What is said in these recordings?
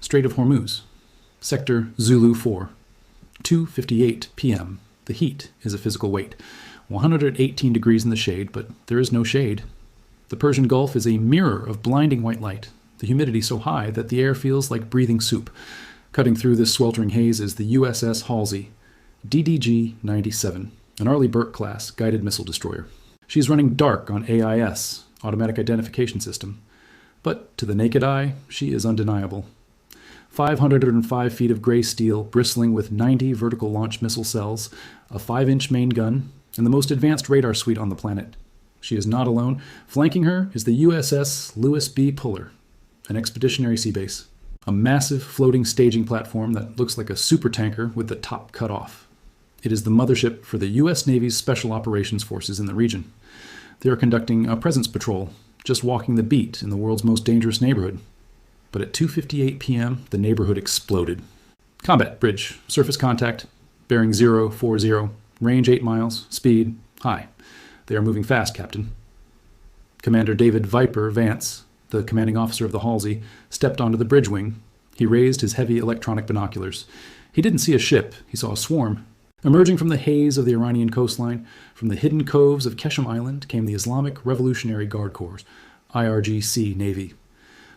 Strait of Hormuz, Sector Zulu 4, 2:58 p.m. The heat is a physical weight. 118 degrees in the shade, but there is no shade. The Persian Gulf is a mirror of blinding white light, the humidity so high that the air feels like breathing soup. Cutting through this sweltering haze is the USS Halsey, DDG-97, an Arleigh Burke-class guided missile destroyer. She's running dark on AIS, Automatic Identification System, but to the naked eye, she is undeniable. 505 feet of gray steel bristling with 90 vertical launch missile cells, a 5-inch main gun, and the most advanced radar suite on the planet. She is not alone. Flanking her is the USS Lewis B. Puller, an expeditionary sea base, a massive floating staging platform that looks like a supertanker with the top cut off. It is the mothership for the U.S. Navy's Special Operations Forces in the region. They are conducting a presence patrol, just walking the beat in the world's most dangerous neighborhood. But at 2:58 p.m., the neighborhood exploded. Combat bridge, surface contact, bearing 040, range 8 miles, speed high. They are moving fast, Captain. Commander David Viper Vance, the commanding officer of the Halsey, stepped onto the bridge wing. He raised his heavy electronic binoculars. He didn't see a ship, he saw a swarm. Emerging from the haze of the Iranian coastline, from the hidden coves of Keshem Island, came the Islamic Revolutionary Guard Corps, IRGC Navy.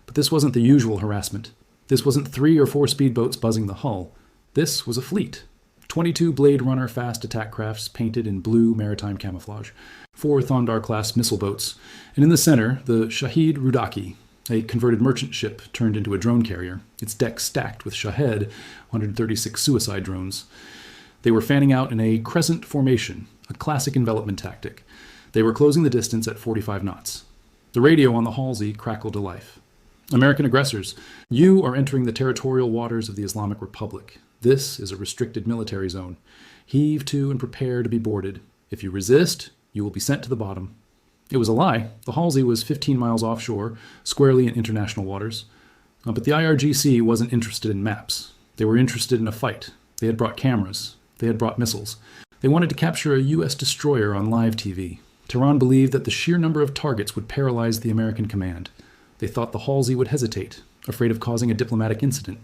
But this wasn't the usual harassment. This wasn't 3 or 4 speedboats buzzing the hull. This was a fleet. 22 Blade Runner fast attack crafts painted in blue maritime camouflage, 4 Thondar-class missile boats, and in the center, the Shahid Rudaki, a converted merchant ship turned into a drone carrier, its deck stacked with Shahed 136 suicide drones. They were fanning out in a crescent formation, a classic envelopment tactic. They were closing the distance at 45 knots. The radio on the Halsey crackled to life. American aggressors, you are entering the territorial waters of the Islamic Republic. This is a restricted military zone. Heave to and prepare to be boarded. If you resist, you will be sent to the bottom. It was a lie. The Halsey was 15 miles offshore, squarely in international waters. But the IRGC wasn't interested in maps. They were interested in a fight. They had brought cameras. They had brought missiles. They wanted to capture a U.S. destroyer on live TV. Tehran believed that the sheer number of targets would paralyze the American command. They thought the Halsey would hesitate, afraid of causing a diplomatic incident.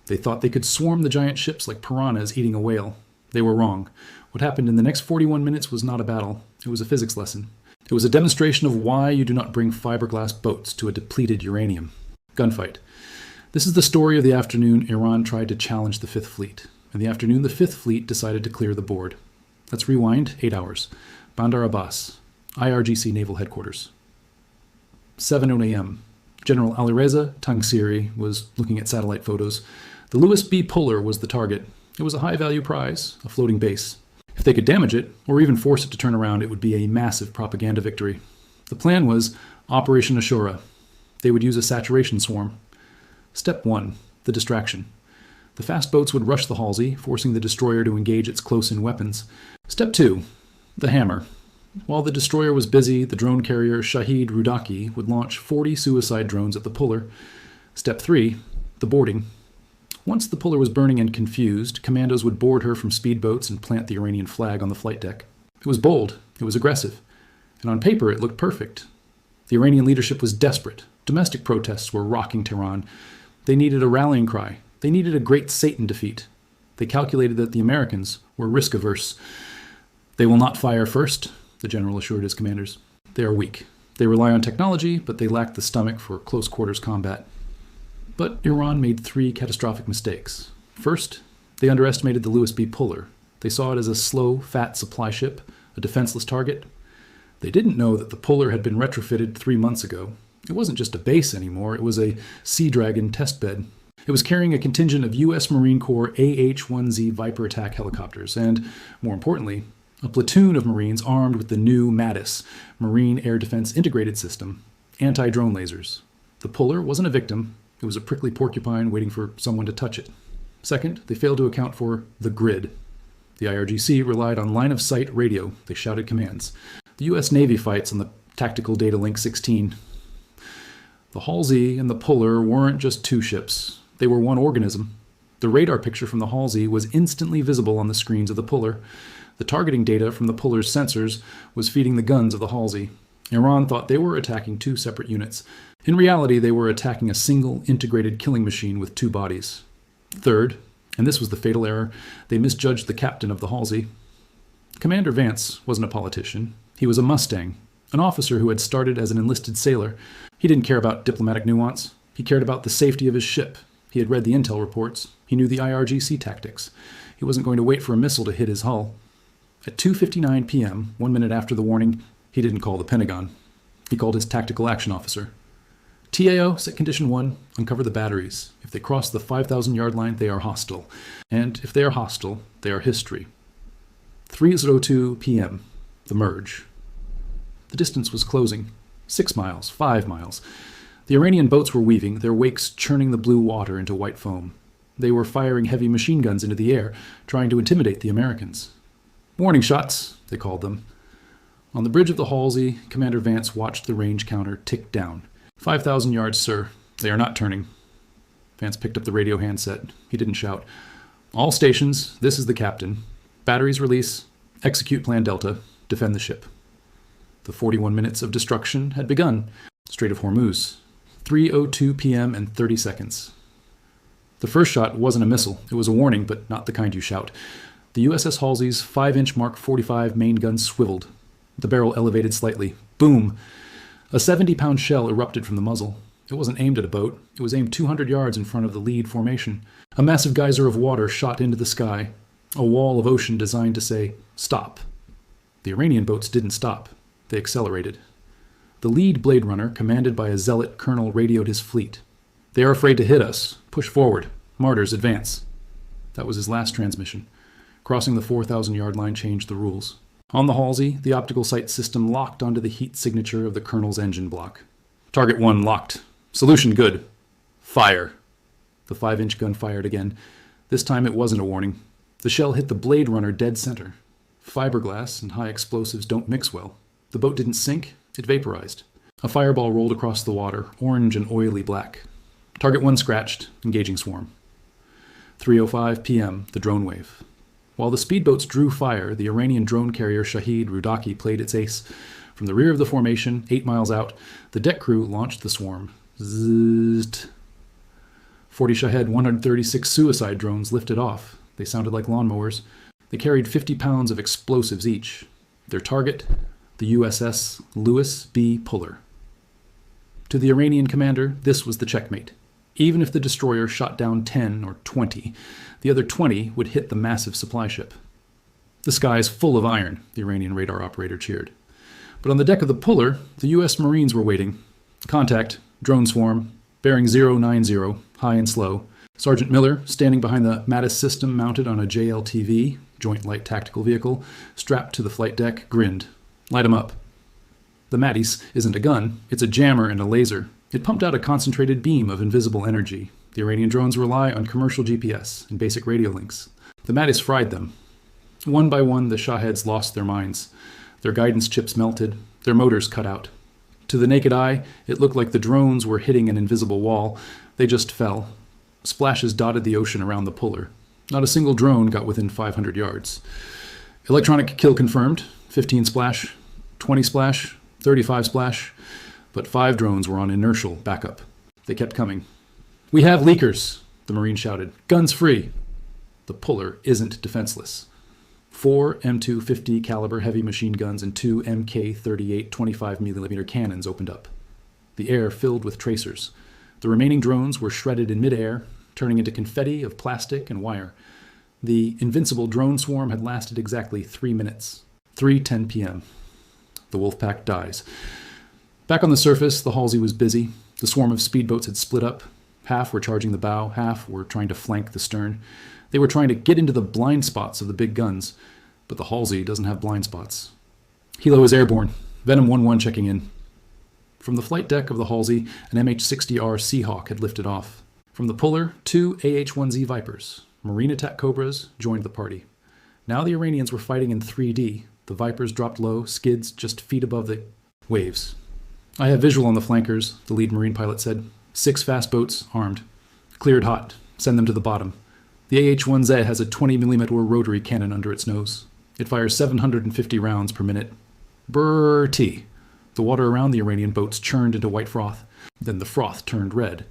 They thought they could swarm the giant ships like piranhas eating a whale. They were wrong. What happened in the next 41 minutes was not a battle. It was a physics lesson. It was a demonstration of why you do not bring fiberglass boats to a depleted uranium. Gunfight. This is the story of the afternoon Iran tried to challenge the Fifth Fleet, and the afternoon the Fifth Fleet decided to clear the board. Let's rewind 8 hours. Bandar Abbas, IRGC Naval Headquarters. 7:00 a.m. General Alireza Tangsiri was looking at satellite photos. The Lewis B. Puller was the target. It was a high-value prize, a floating base. If they could damage it, or even force it to turn around, it would be a massive propaganda victory. The plan was Operation Ashura. They would use a saturation swarm. Step 1, the distraction. The fast boats would rush the Halsey, forcing the destroyer to engage its close-in weapons. Step 2, the hammer. While the destroyer was busy, the drone carrier Shahid Rudaki would launch 40 suicide drones at the Puller. Step 3, the boarding. Once the Puller was burning and confused, commandos would board her from speedboats and plant the Iranian flag on the flight deck. It was bold, it was aggressive, and on paper it looked perfect. The Iranian leadership was desperate. Domestic protests were rocking Tehran. They needed a rallying cry. They needed a great Satan defeat. They calculated that the Americans were risk-averse. They will not fire first, the general assured his commanders. They are weak. They rely on technology, but they lack the stomach for close-quarters combat. But Iran made 3 catastrophic mistakes. First, they underestimated the Lewis B. Puller. They saw it as a slow, fat supply ship, a defenseless target. They didn't know that the Puller had been retrofitted 3 months ago. It wasn't just a base anymore, it was a Sea Dragon testbed. It was carrying a contingent of U.S. Marine Corps AH-1Z Viper attack helicopters, and, more importantly, a platoon of Marines armed with the new MADIS, Marine Air Defense Integrated System, anti-drone lasers. The Puller wasn't a victim. It was a prickly porcupine waiting for someone to touch it. Second, they failed to account for the grid. The IRGC relied on line-of-sight radio. They shouted commands. The U.S. Navy fights on the Tactical Data Link 16. The Halsey and the Puller weren't just 2 ships. They were one organism. The radar picture from the Halsey was instantly visible on the screens of the Puller. The targeting data from the Puller's sensors was feeding the guns of the Halsey. Iran thought they were attacking two separate units. In reality, they were attacking a single integrated killing machine with two bodies. Third, and this was the fatal error, they misjudged the captain of the Halsey. Commander Vance wasn't a politician. He was a Mustang, an officer who had started as an enlisted sailor. He didn't care about diplomatic nuance. He cared about the safety of his ship. He had read the intel reports. He knew the IRGC tactics. He wasn't going to wait for a missile to hit his hull. At 2:59 p.m., 1 minute after the warning, he didn't call the Pentagon. He called his tactical action officer. TAO, set condition 1, uncover the batteries. If they cross the 5,000-yard line, they are hostile. And if they are hostile, they are history. 3:02 p.m., the merge. The distance was closing. 6 miles, 5 miles. The Iranian boats were weaving, their wakes churning the blue water into white foam. They were firing heavy machine guns into the air, trying to intimidate the Americans. Warning shots, they called them. On the bridge of the Halsey, Commander Vance watched the range counter tick down. 5,000 yards, sir. They are not turning. Vance picked up the radio handset. He didn't shout. All stations, this is the captain. Batteries release. Execute Plan Delta. Defend the ship. The 41 minutes of destruction had begun. Strait of Hormuz. 3:02 p.m. and 30 seconds. The first shot wasn't a missile. It was a warning, but not the kind you shout. The USS Halsey's 5-inch Mark 45 main gun swiveled. The barrel elevated slightly. Boom! A 70-pound shell erupted from the muzzle. It wasn't aimed at a boat. It was aimed 200 yards in front of the lead formation. A massive geyser of water shot into the sky. A wall of ocean designed to say, stop. The Iranian boats didn't stop. They accelerated. The lead Blade Runner, commanded by a zealot colonel, radioed his fleet. They are afraid to hit us. Push forward. Martyrs, advance. That was his last transmission. Crossing the 4,000-yard line changed the rules. On the Halsey, the optical sight system locked onto the heat signature of the colonel's engine block. Target 1 locked. Solution good. Fire. The 5-inch gun fired again. This time it wasn't a warning. The shell hit the Blade Runner dead center. Fiberglass and high explosives don't mix well. The boat didn't sink. It vaporized. A fireball rolled across the water, orange and oily black. Target 1 scratched, engaging swarm. 3:05 p.m., the drone wave. While the speedboats drew fire, the Iranian drone carrier Shahid Rudaki played its ace. From the rear of the formation, 8 miles out, the deck crew launched the swarm. Zzzt. 40 Shahed 136 suicide drones lifted off. They sounded like lawnmowers. They carried 50 pounds of explosives each. Their target, the USS Lewis B. Puller. To the Iranian commander, this was the checkmate. Even if the destroyer shot down 10 or 20, the other 20 would hit the massive supply ship. The sky's full of iron, the Iranian radar operator cheered. But on the deck of the Puller, the U.S. Marines were waiting. Contact, drone swarm, bearing 090, high and slow. Sergeant Miller, standing behind the Mattis system mounted on a JLTV, Joint Light Tactical Vehicle, strapped to the flight deck, grinned. Light 'em up. The Mattis isn't a gun, it's a jammer and a laser. It pumped out a concentrated beam of invisible energy. The Iranian drones rely on commercial GPS and basic radio links. The Mattis fried them. One by one, the Shaheds lost their minds. Their guidance chips melted, their motors cut out. To the naked eye, it looked like the drones were hitting an invisible wall. They just fell. Splashes dotted the ocean around the Puller. Not a single drone got within 500 yards. Electronic kill confirmed. 15 splash, 20 splash, 35 splash. But 5 drones were on inertial backup. They kept coming. "We have leakers," the Marine shouted. "Guns free." The Puller isn't defenseless. 4 M250 caliber heavy machine guns and 2 MK38 25mm cannons opened up. The air filled with tracers. The remaining drones were shredded in midair, turning into confetti of plastic and wire. The invincible drone swarm had lasted exactly 3 minutes. 3:10 p.m. The Wolfpack dies. Back on the surface, the Halsey was busy. The swarm of speedboats had split up. Half were charging the bow, half were trying to flank the stern. They were trying to get into the blind spots of the big guns, but the Halsey doesn't have blind spots. Helo is airborne. Venom 1-1 checking in. From the flight deck of the Halsey, an MH-60R Seahawk had lifted off. From the Puller, 2 AH-1Z Vipers, Marine attack Cobras, joined the party. Now the Iranians were fighting in 3D. The Vipers dropped low, skids just feet above the waves. "I have visual on the flankers," the lead Marine pilot said. 6 fast boats, armed. "Cleared hot. Send them to the bottom." The AH-1Z has a 20mm rotary cannon under its nose. It fires 750 rounds per minute. Brrr-T. The water around the Iranian boats churned into white froth. Then the froth turned red.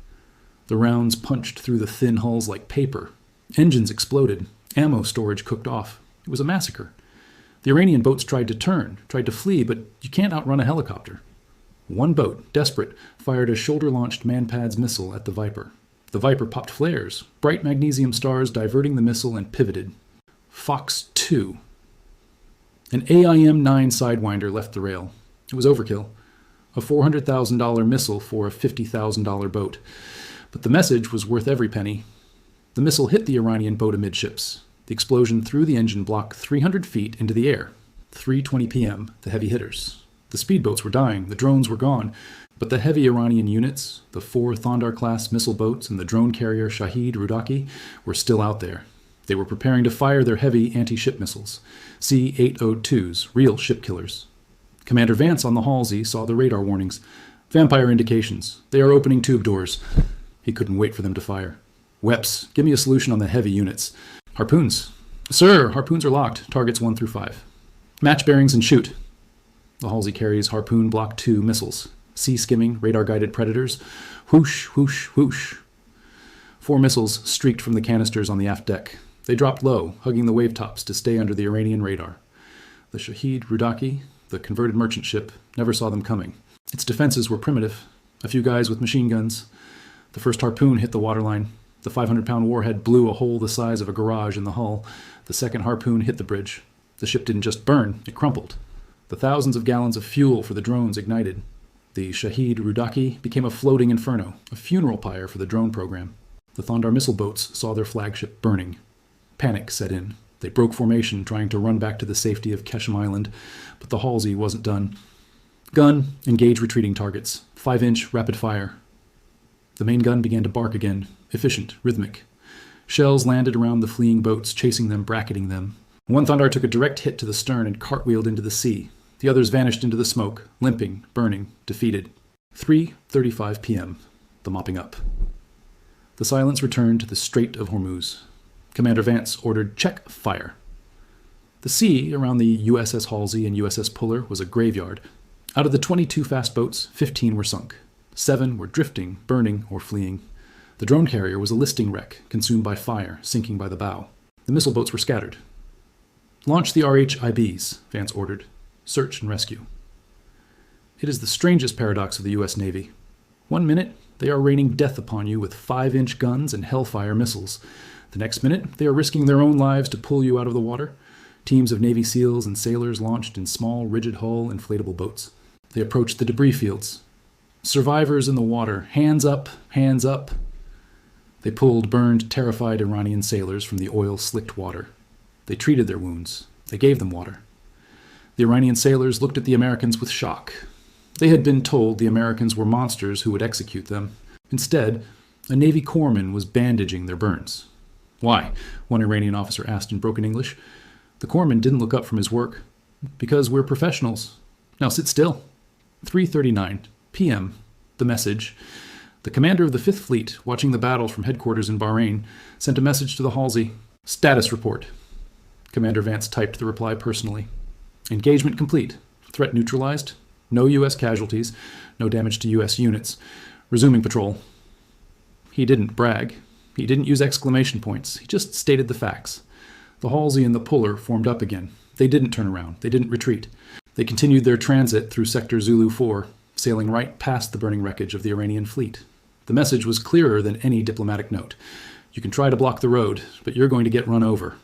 The rounds punched through the thin hulls like paper. Engines exploded. Ammo storage cooked off. It was a massacre. The Iranian boats tried to turn, tried to flee, but you can't outrun a helicopter. One boat, desperate, fired a shoulder-launched Manpads missile at the Viper. The Viper popped flares, bright magnesium stars diverting the missile, and pivoted. Fox 2. An AIM-9 Sidewinder left the rail. It was overkill. A $400,000 missile for a $50,000 boat. But the message was worth every penny. The missile hit the Iranian boat amidships. The explosion threw the engine block 300 feet into the air. 3:20 p.m., the heavy hitters. The speedboats were dying, the drones were gone, but the heavy Iranian units, the 4 Thondar-class missile boats and the drone carrier Shahid Rudaki, were still out there. They were preparing to fire their heavy anti-ship missiles, C-802s, real ship killers. Commander Vance on the Halsey saw the radar warnings. Vampire indications. They are opening tube doors. He couldn't wait for them to fire. Weps, give me a solution on the heavy units. Harpoons. Sir, harpoons are locked. Targets 1 through 5. Match bearings and shoot. The Halsey carries Harpoon Block 2 missiles. Sea-skimming, radar-guided predators. Whoosh, whoosh, whoosh. 4 missiles streaked from the canisters on the aft deck. They dropped low, hugging the wave tops to stay under the Iranian radar. The Shahid Rudaki, the converted merchant ship, never saw them coming. Its defenses were primitive. A few guys with machine guns. The first harpoon hit the waterline. The 500-pound warhead blew a hole the size of a garage in the hull. The second harpoon hit the bridge. The ship didn't just burn, it crumpled. The thousands of gallons of fuel for the drones ignited. The Shahid Rudaki became a floating inferno, a funeral pyre for the drone program. The Thondar missile boats saw their flagship burning. Panic set in. They broke formation, trying to run back to the safety of Keshem Island, but the Halsey wasn't done. Gun, engage retreating targets. 5-inch rapid fire. The main gun began to bark again, efficient, rhythmic. Shells landed around the fleeing boats, chasing them, bracketing them. One Thondar took a direct hit to the stern and cartwheeled into the sea. The others vanished into the smoke, limping, burning, defeated. 3:35 p.m. The mopping up. The silence returned to the Strait of Hormuz. Commander Vance ordered check fire. The sea around the USS Halsey and USS Puller was a graveyard. Out of the 22 fast boats, 15 were sunk. 7 were drifting, burning, or fleeing. The drone carrier was a listing wreck, consumed by fire, sinking by the bow. The missile boats were scattered. Launch the RHIBs, Vance ordered. Search and rescue. It is the strangest paradox of the U.S. Navy. 1 minute, they are raining death upon you with 5-inch guns and Hellfire missiles. The next minute, they are risking their own lives to pull you out of the water. Teams of Navy SEALs and sailors launched in small, rigid-hull, inflatable boats. They approached the debris fields. Survivors in the water, hands up, hands up. They pulled burned, terrified Iranian sailors from the oil-slicked water. They treated their wounds. They gave them water. The Iranian sailors looked at the Americans with shock. They had been told the Americans were monsters who would execute them. Instead, a Navy corpsman was bandaging their burns. Why? One Iranian officer asked in broken English. The corpsman didn't look up from his work. Because we're professionals. Now sit still. 3:39 p.m. The message. The commander of the 5th Fleet, watching the battle from headquarters in Bahrain, sent a message to the Halsey. Status report. Commander Vance typed the reply personally. Engagement complete. Threat neutralized. No U.S. casualties. No damage to U.S. units. Resuming patrol. He didn't brag. He didn't use exclamation points. He just stated the facts. The Halsey and the Puller formed up again. They didn't turn around. They didn't retreat. They continued their transit through Sector Zulu 4, sailing right past the burning wreckage of the Iranian fleet. The message was clearer than any diplomatic note. You can try to block the road, but you're going to get run over.